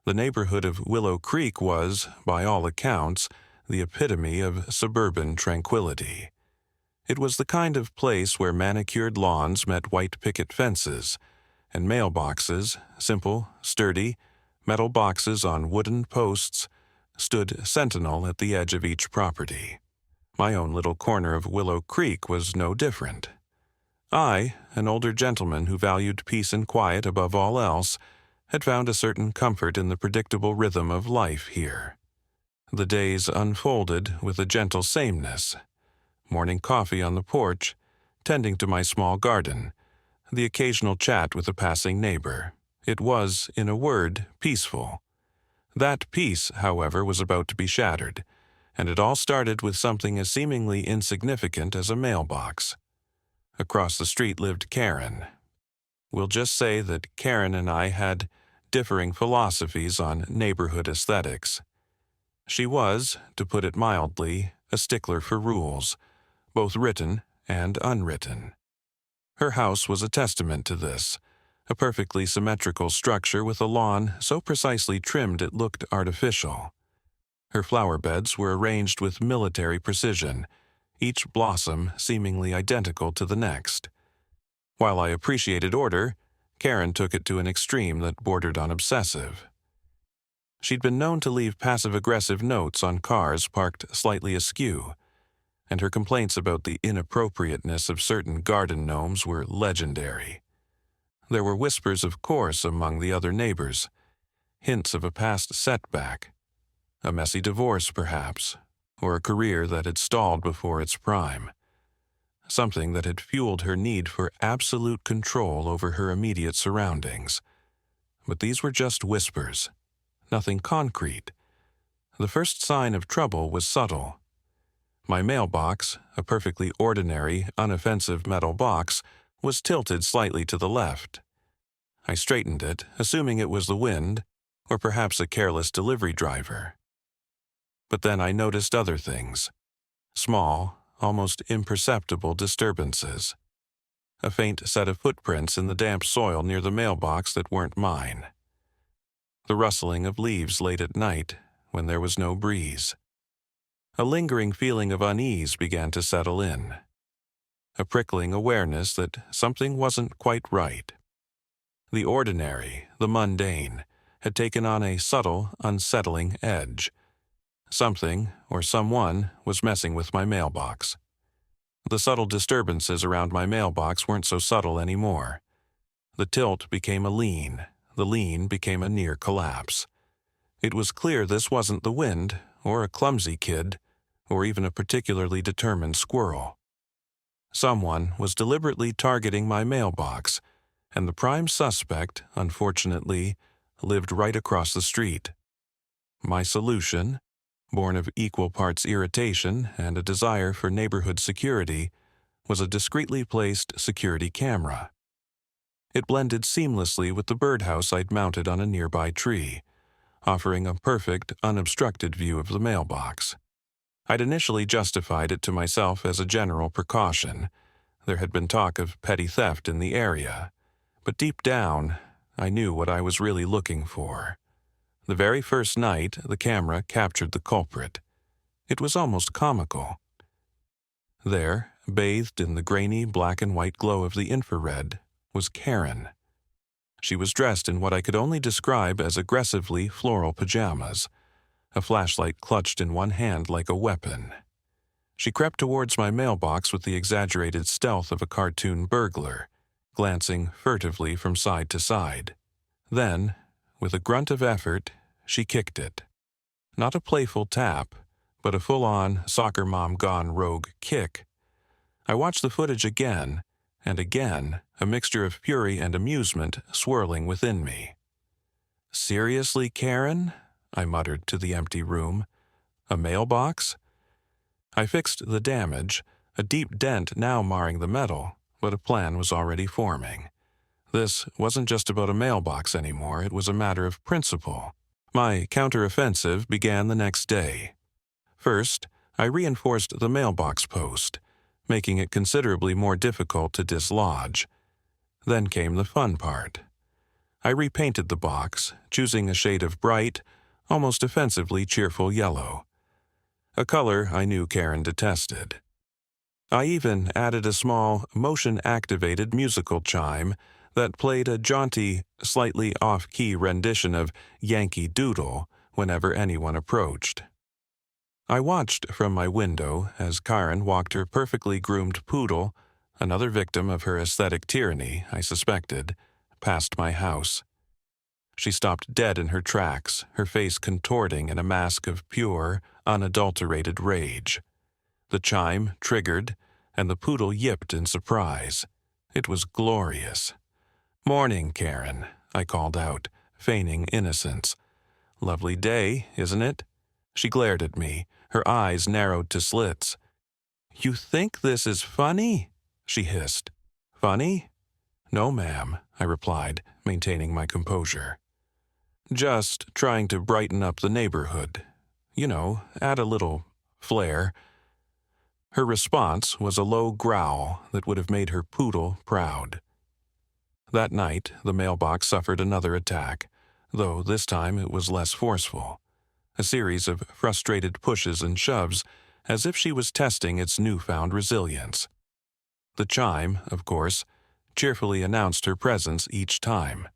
The neighborhood of Willow Creek was, by all accounts, the epitome of suburban tranquility. It was the kind of place where manicured lawns met white picket fences, and mailboxes, simple, sturdy, metal boxes on wooden posts, stood sentinel at the edge of each property. My own little corner of Willow Creek was no different. I, an older gentleman who valued peace and quiet above all else, had found a certain comfort in the predictable rhythm of life here. The days unfolded with a gentle sameness. Morning coffee on the porch, tending to my small garden, the occasional chat with a passing neighbor. It was, in a word, peaceful. That peace, however, was about to be shattered, and it all started with something as seemingly insignificant as a mailbox. Across the street lived Karen. We'll just say that Karen and I had differing philosophies on neighborhood aesthetics. She was, to put it mildly, a stickler for rules, both written and unwritten. Her house was a testament to this, a perfectly symmetrical structure with a lawn so precisely trimmed it looked artificial. Her flower beds were arranged with military precision, each blossom seemingly identical to the next. While I appreciated order, Karen took it to an extreme that bordered on obsessive. She'd been known to leave passive-aggressive notes on cars parked slightly askew, and her complaints about the inappropriateness of certain garden gnomes were legendary. There were whispers of course among the other neighbors, hints of a past setback, a messy divorce perhaps, or a career that had stalled before its prime, something that had fueled her need for absolute control over her immediate surroundings. But these were just whispers, nothing concrete. The first sign of trouble was subtle. My mailbox, a perfectly ordinary, unoffensive metal box, was tilted slightly to the left. I straightened it, assuming it was the wind, or perhaps a careless delivery driver. But then I noticed other things. Small, almost imperceptible disturbances. A faint set of footprints in the damp soil near the mailbox that weren't mine. The rustling of leaves late at night, when there was no breeze. A lingering feeling of unease began to settle in. A prickling awareness that something wasn't quite right. The ordinary, the mundane, had taken on a subtle, unsettling edge. Something, or someone, was messing with my mailbox. The subtle disturbances around my mailbox weren't so subtle anymore. The tilt became a lean. The lean became a near collapse. It was clear this wasn't the wind, or a clumsy kid, or even a particularly determined squirrel. Someone was deliberately targeting my mailbox, and the prime suspect, unfortunately, lived right across the street. My solution, born of equal parts irritation and a desire for neighborhood security, was a discreetly placed security camera. It blended seamlessly with the birdhouse I'd mounted on a nearby tree, offering a perfect, unobstructed view of the mailbox. I'd initially justified it to myself as a general precaution. There had been talk of petty theft in the area, but deep down, I knew what I was really looking for. The very first night, the camera captured the culprit. It was almost comical. There, bathed in the grainy black and white glow of the infrared, was Karen. She was dressed in what I could only describe as aggressively floral pajamas, a flashlight clutched in one hand like a weapon. She crept towards my mailbox with the exaggerated stealth of a cartoon burglar, glancing furtively from side to side. Then, with a grunt of effort, she kicked it. Not a playful tap, but a full-on soccer mom gone rogue kick. I watched the footage again, and again, a mixture of fury and amusement swirling within me. "Seriously, Karen?" I muttered to the empty room. "A mailbox?" I fixed the damage, a deep dent now marring the metal, but a plan was already forming. This wasn't just about a mailbox anymore, it was a matter of principle. My counteroffensive began the next day. First, I reinforced the mailbox post, making it considerably more difficult to dislodge. Then came the fun part. I repainted the box, choosing a shade of bright, almost offensively cheerful yellow, a color I knew Karen detested. I even added a small, motion-activated musical chime that played a jaunty, slightly off-key rendition of Yankee Doodle whenever anyone approached. I watched from my window as Karen walked her perfectly groomed poodle, another victim of her aesthetic tyranny, I suspected, past my house. She stopped dead in her tracks, her face contorting in a mask of pure, unadulterated rage. The chime triggered, and the poodle yipped in surprise. It was glorious. "Morning, Karen," I called out, feigning innocence. "Lovely day, isn't it?" She glared at me, her eyes narrowed to slits. "You think this is funny?" she hissed. "Funny? No, ma'am," I replied, maintaining my composure. "Just trying to brighten up the neighborhood. You know, add a little flair." Her response was a low growl that would have made her poodle proud. That night, the mailbox suffered another attack, though this time it was less forceful. A series of frustrated pushes and shoves, as if she was testing its newfound resilience. The chime, of course, cheerfully announced her presence each time.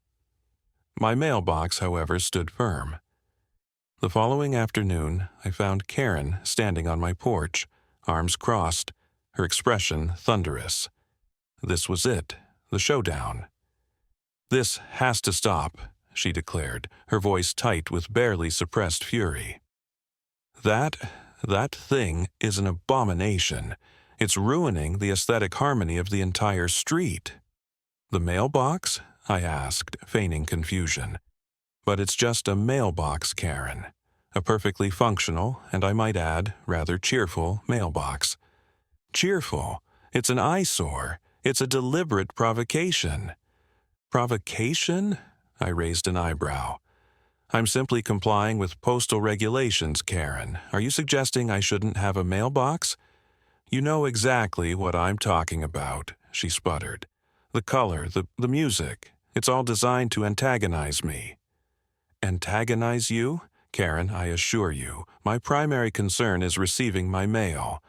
My mailbox, however, stood firm. The following afternoon, I found Karen standing on my porch, arms crossed, her expression thunderous. This was it, the showdown. "This has to stop," she declared, her voice tight with barely suppressed fury. That thing is an abomination. It's ruining the aesthetic harmony of the entire street." "The mailbox?" I asked, feigning confusion. "But it's just a mailbox, Karen. A perfectly functional, and I might add, rather cheerful mailbox." "Cheerful? It's an eyesore. It's a deliberate provocation." "Provocation?" I raised an eyebrow. "I'm simply complying with postal regulations, Karen. Are you suggesting I shouldn't have a mailbox?" "You know exactly what I'm talking about," she sputtered. "The color, the music, it's all designed to antagonize me." "Antagonize you? Karen, I assure you, my primary concern is receiving my mail.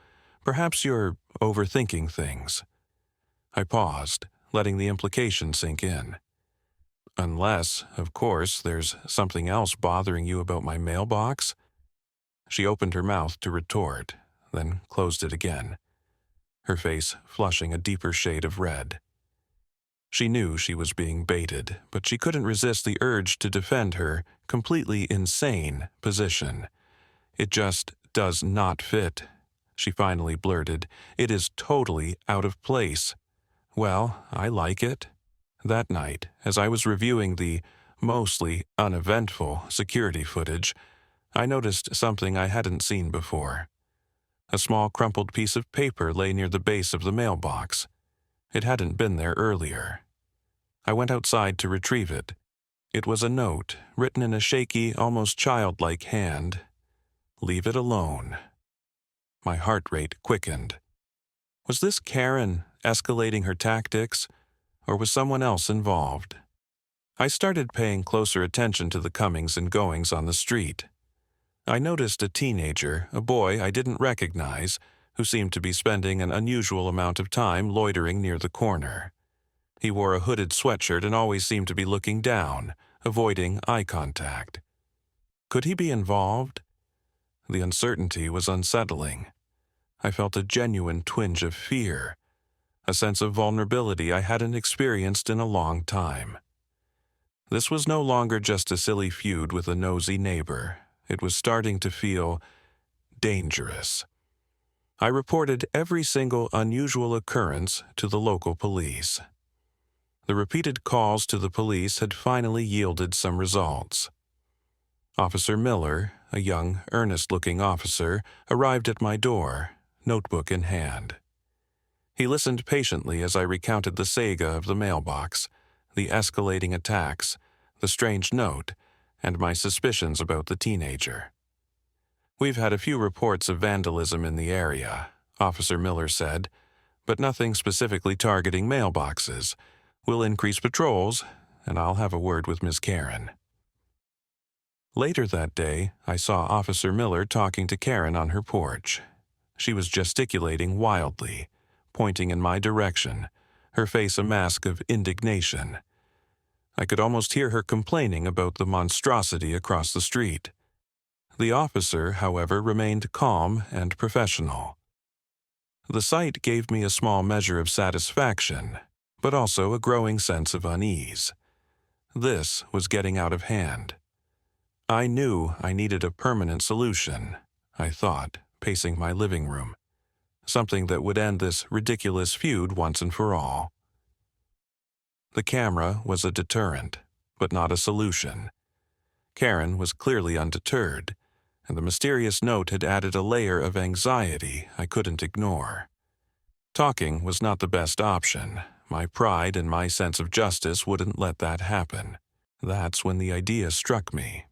Perhaps you're overthinking things." I paused, letting the implication sink in. "Unless, of course, there's something else bothering you about my mailbox?" She opened her mouth to retort, then closed it again, her face flushing a deeper shade of red. She knew she was being baited, but she couldn't resist the urge to defend her completely insane position. "It just does not fit," she finally blurted. "It is totally out of place." "Well, I like it." That night, as I was reviewing the mostly uneventful security footage, I noticed something I hadn't seen before. A small crumpled piece of paper lay near the base of the mailbox. It hadn't been there earlier. I went outside to retrieve it. It was a note, written in a shaky, almost childlike hand. "Leave it alone." My heart rate quickened. Was this Karen escalating her tactics, or was someone else involved? I started paying closer attention to the comings and goings on the street. I noticed a teenager, a boy I didn't recognize, who seemed to be spending an unusual amount of time loitering near the corner. He wore a hooded sweatshirt and always seemed to be looking down, avoiding eye contact. Could he be involved? The uncertainty was unsettling. I felt a genuine twinge of fear, a sense of vulnerability I hadn't experienced in a long time. This was no longer just a silly feud with a nosy neighbor. It was starting to feel dangerous. I reported every single unusual occurrence to the local police. The repeated calls to the police had finally yielded some results. Officer Miller, a young, earnest-looking officer, arrived at my door, notebook in hand. He listened patiently as I recounted the saga of the mailbox, the escalating attacks, the strange note, and my suspicions about the teenager. "We've had a few reports of vandalism in the area," Officer Miller said, "but nothing specifically targeting mailboxes. We'll increase patrols, and I'll have a word with Miss Karen." Later that day, I saw Officer Miller talking to Karen on her porch. She was gesticulating wildly, pointing in my direction, her face a mask of indignation. I could almost hear her complaining about the monstrosity across the street. The officer, however, remained calm and professional. The sight gave me a small measure of satisfaction, but also a growing sense of unease. This was getting out of hand. I knew I needed a permanent solution, I thought, pacing my living room. Something that would end this ridiculous feud once and for all. The camera was a deterrent, but not a solution. Karen was clearly undeterred, and the mysterious note had added a layer of anxiety I couldn't ignore. Talking was not the best option. My pride and my sense of justice wouldn't let that happen. That's when the idea struck me.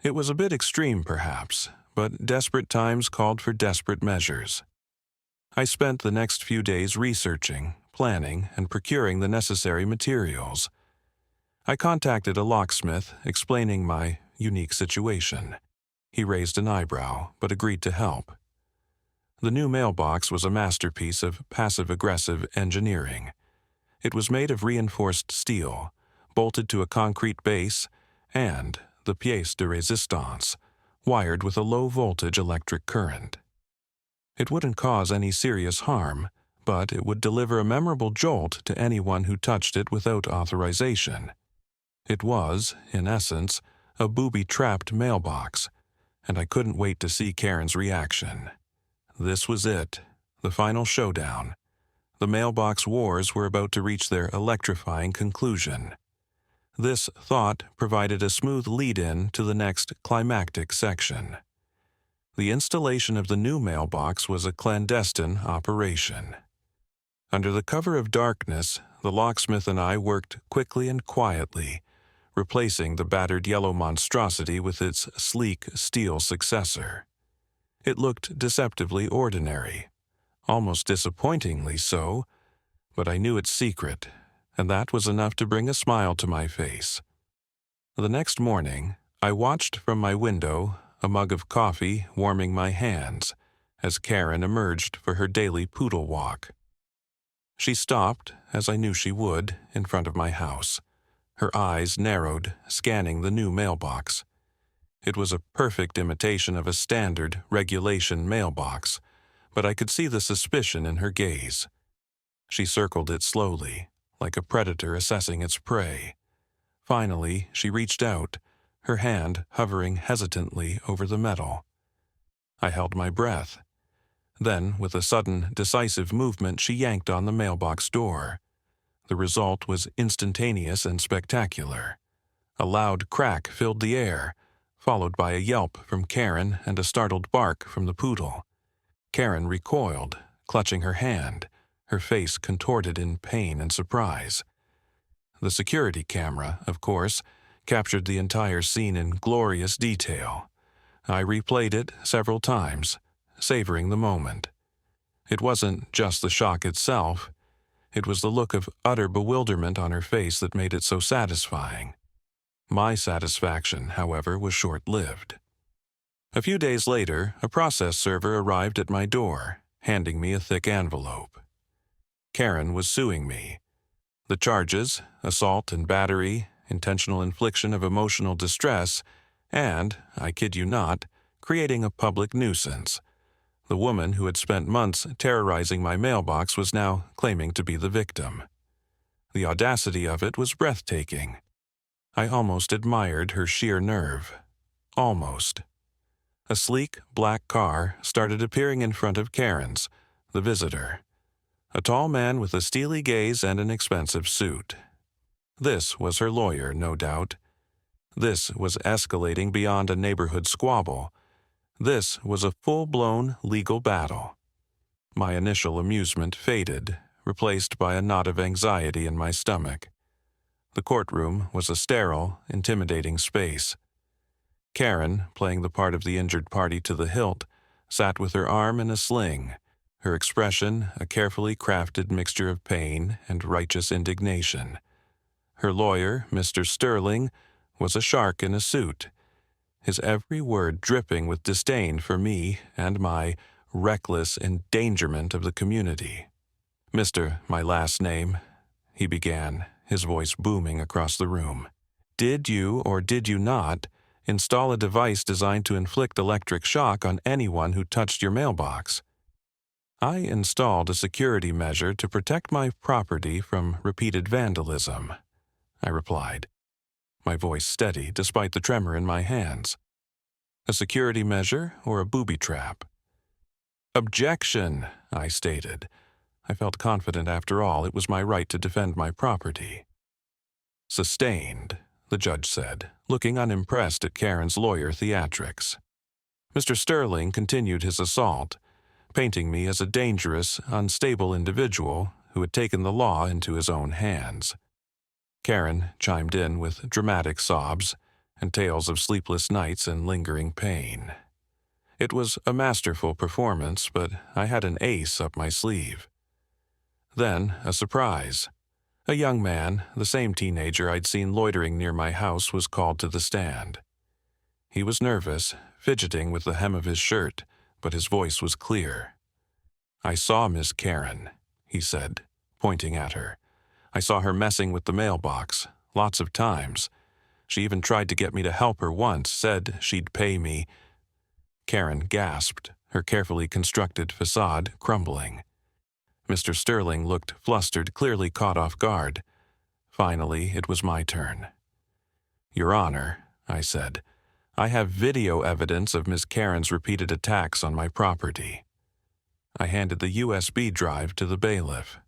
It was a bit extreme, perhaps, but desperate times called for desperate measures. I spent the next few days researching, planning, and procuring the necessary materials. I contacted a locksmith, explaining my unique situation. He raised an eyebrow, but agreed to help. The new mailbox was a masterpiece of passive-aggressive engineering. It was made of reinforced steel, bolted to a concrete base, and the pièce de résistance, wired with a low-voltage electric current. It wouldn't cause any serious harm, but it would deliver a memorable jolt to anyone who touched it without authorization. It was, in essence, a booby-trapped mailbox, and I couldn't wait to see Karen's reaction. This was it, the final showdown. The mailbox wars were about to reach their electrifying conclusion. This thought provided a smooth lead-in to the next climactic section. The installation of the new mailbox was a clandestine operation. Under the cover of darkness, the locksmith and I worked quickly and quietly, replacing the battered yellow monstrosity with its sleek steel successor. It looked deceptively ordinary, almost disappointingly so, but I knew its secret, and that was enough to bring a smile to my face. The next morning, I watched from my window, a mug of coffee warming my hands, as Karen emerged for her daily poodle walk. She stopped, as I knew she would, in front of my house. Her eyes narrowed, scanning the new mailbox. It was a perfect imitation of a standard regulation mailbox, but I could see the suspicion in her gaze. She circled it slowly, like a predator assessing its prey. Finally, she reached out, her hand hovering hesitantly over the metal. I held my breath. Then, with a sudden, decisive movement, she yanked on the mailbox door. The result was instantaneous and spectacular. A loud crack filled the air, followed by a yelp from Karen and a startled bark from the poodle. Karen recoiled, clutching her hand, her face contorted in pain and surprise. The security camera, of course, captured the entire scene in glorious detail. I replayed it several times, savoring the moment. It wasn't just the shock itself. It was the look of utter bewilderment on her face that made it so satisfying. My satisfaction, however, was short-lived. A few days later, a process server arrived at my door, handing me a thick envelope. Karen was suing me. The charges, assault and battery, intentional infliction of emotional distress, and, I kid you not, creating a public nuisance. The woman who had spent months terrorizing my mailbox was now claiming to be the victim. The audacity of it was breathtaking. I almost admired her sheer nerve. Almost. A sleek, black car started appearing in front of Karen's, the visitor. A tall man with a steely gaze and an expensive suit. This was her lawyer, no doubt. This was escalating beyond a neighborhood squabble. This was a full-blown legal battle. My initial amusement faded, replaced by a knot of anxiety in my stomach. The courtroom was a sterile, intimidating space. Karen, playing the part of the injured party to the hilt, sat with her arm in a sling, her expression a carefully crafted mixture of pain and righteous indignation. Her lawyer, Mr. Sterling, was a shark in a suit, his every word dripping with disdain for me and my reckless endangerment of the community. "Mr. My last name," he began, his voice booming across the room. "Did you or did you not install a device designed to inflict electric shock on anyone who touched your mailbox?" "I installed a security measure to protect my property from repeated vandalism," I replied, my voice steady despite the tremor in my hands. "A security measure or a booby trap?" "Objection," I stated. I felt confident after all it was my right to defend my property. "Sustained," the judge said, looking unimpressed at Karen's lawyer theatrics. Mr. Sterling continued his assault, painting me as a dangerous, unstable individual who had taken the law into his own hands. Karen chimed in with dramatic sobs and tales of sleepless nights and lingering pain. It was a masterful performance, but I had an ace up my sleeve. Then, a surprise. A young man, the same teenager I'd seen loitering near my house, was called to the stand. He was nervous, fidgeting with the hem of his shirt, but his voice was clear. "I saw Miss Karen," he said, pointing at her. "I saw her messing with the mailbox, lots of times. She even tried to get me to help her once, said she'd pay me." Karen gasped, her carefully constructed facade crumbling. Mr. Sterling looked flustered, clearly caught off guard. Finally, it was my turn. "Your Honor," I said, "I have video evidence of Miss Karen's repeated attacks on my property." I handed the USB drive to the bailiff.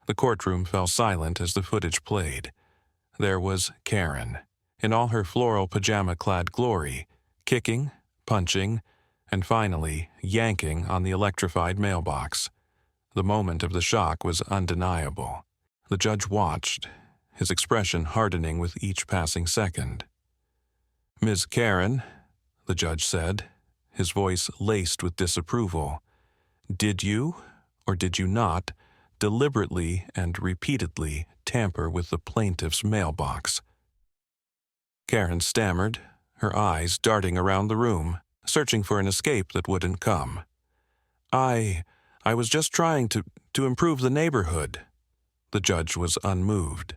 The courtroom fell silent as the footage played. There was Karen, in all her floral pajama-clad glory, kicking, punching, and finally yanking on the electrified mailbox. The moment of the shock was undeniable. The judge watched, his expression hardening with each passing second. "Ms. Karen," the judge said, his voice laced with disapproval, "did you, or did you not, deliberately and repeatedly tamper with the plaintiff's mailbox?" Karen stammered, her eyes darting around the room, searching for an escape that wouldn't come. I was just trying to improve the neighborhood." The judge was unmoved.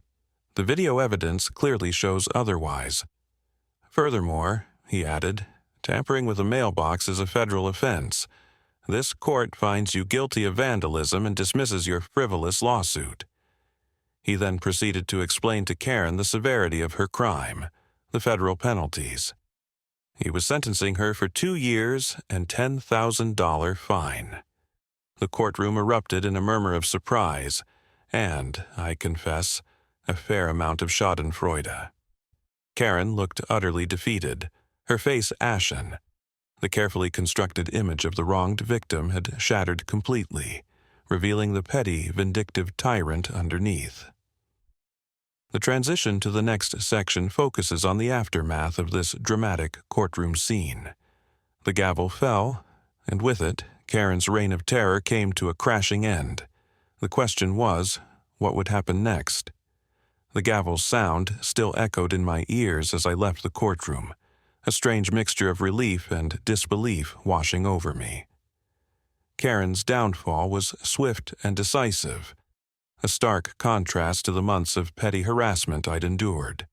"The video evidence clearly shows otherwise. Furthermore," he added, "tampering with a mailbox is a federal offense. This court finds you guilty of vandalism and dismisses your frivolous lawsuit." He then proceeded to explain to Karen the severity of her crime, the federal penalties. He was sentencing her for 2 years and $10,000 fine. The courtroom erupted in a murmur of surprise and, I confess, a fair amount of schadenfreude. Karen looked utterly defeated, her face ashen. The carefully constructed image of the wronged victim had shattered completely, revealing the petty, vindictive tyrant underneath. The transition to the next section focuses on the aftermath of this dramatic courtroom scene. The gavel fell, and with it, Karen's reign of terror came to a crashing end. The question was, what would happen next? The gavel's sound still echoed in my ears as I left the courtroom, a strange mixture of relief and disbelief washing over me. Karen's downfall was swift and decisive, a stark contrast to the months of petty harassment I'd endured.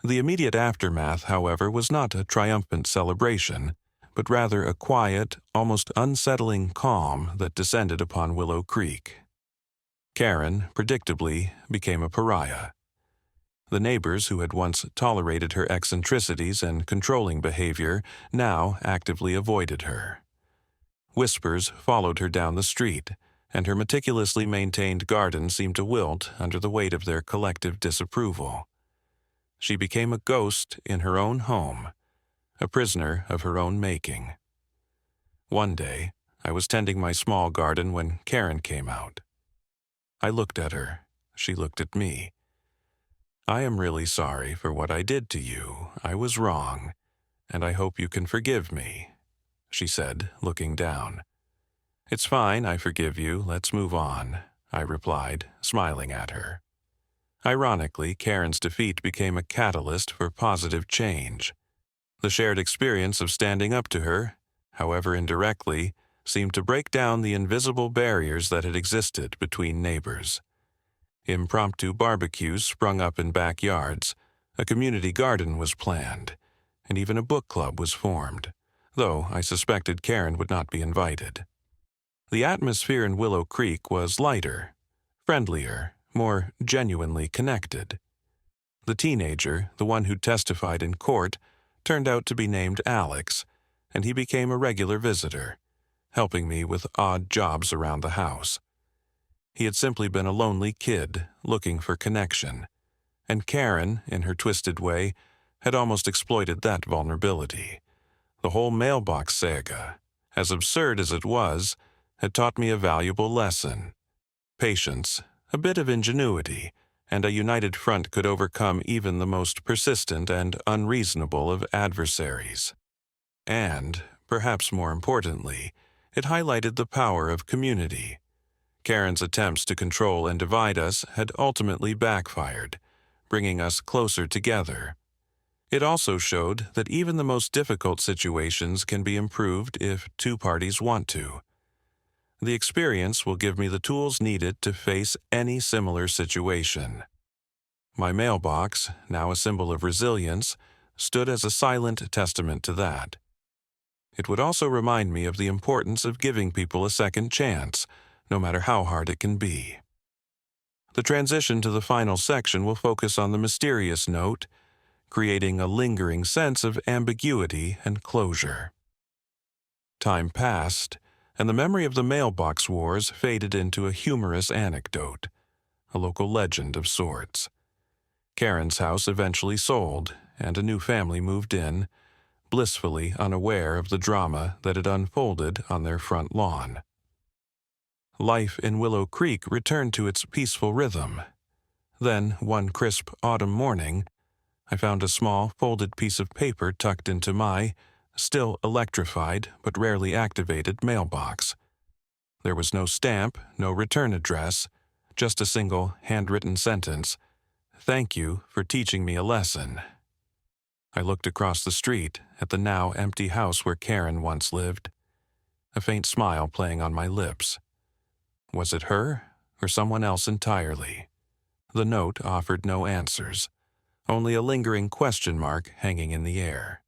The immediate aftermath, however, was not a triumphant celebration, but rather a quiet, almost unsettling calm that descended upon Willow Creek. Karen, predictably, became a pariah. The neighbors who had once tolerated her eccentricities and controlling behavior now actively avoided her. Whispers followed her down the street, and her meticulously maintained garden seemed to wilt under the weight of their collective disapproval. She became a ghost in her own home, a prisoner of her own making. One day, I was tending my small garden when Karen came out. I looked at her. She looked at me. "I am really sorry for what I did to you. I was wrong, and I hope you can forgive me," she said, looking down. "It's fine, I forgive you. Let's move on," I replied, smiling at her. Ironically, Karen's defeat became a catalyst for positive change. The shared experience of standing up to her, however indirectly, seemed to break down the invisible barriers that had existed between neighbors. Impromptu barbecues sprung up in backyards, a community garden was planned, and even a book club was formed, though I suspected Karen would not be invited. The atmosphere in Willow Creek was lighter, friendlier, more genuinely connected. The teenager, the one who testified in court, turned out to be named Alex, and he became a regular visitor, helping me with odd jobs around the house. He had simply been a lonely kid looking for connection, and Karen, in her twisted way, had almost exploited that vulnerability. The whole Mailbox saga, as absurd as it was, had taught me a valuable lesson. Patience, a bit of ingenuity, and a united front could overcome even the most persistent and unreasonable of adversaries. And, perhaps more importantly, it highlighted the power of community. Karen's attempts to control and divide us had ultimately backfired, bringing us closer together. It also showed that even the most difficult situations can be improved if two parties want to. The experience will give me the tools needed to face any similar situation. My mailbox, now a symbol of resilience, stood as a silent testament to that. It would also remind me of the importance of giving people a second chance, no matter how hard it can be. The transition to the final section will focus on the mysterious note, creating a lingering sense of ambiguity and closure. Time passed, and the memory of the mailbox wars faded into a humorous anecdote, a local legend of sorts. Karen's house eventually sold, and a new family moved in, blissfully unaware of the drama that had unfolded on their front lawn. Life in Willow Creek returned to its peaceful rhythm. Then, one crisp autumn morning, I found a small, folded piece of paper tucked into my, still electrified but rarely activated mailbox. There was no stamp, no return address, just a single handwritten sentence: "Thank you for teaching me a lesson." I looked across the street at the now empty house where Karen once lived, a faint smile playing on my lips. Was it her or someone else entirely? The note offered no answers, only a lingering question mark hanging in the air.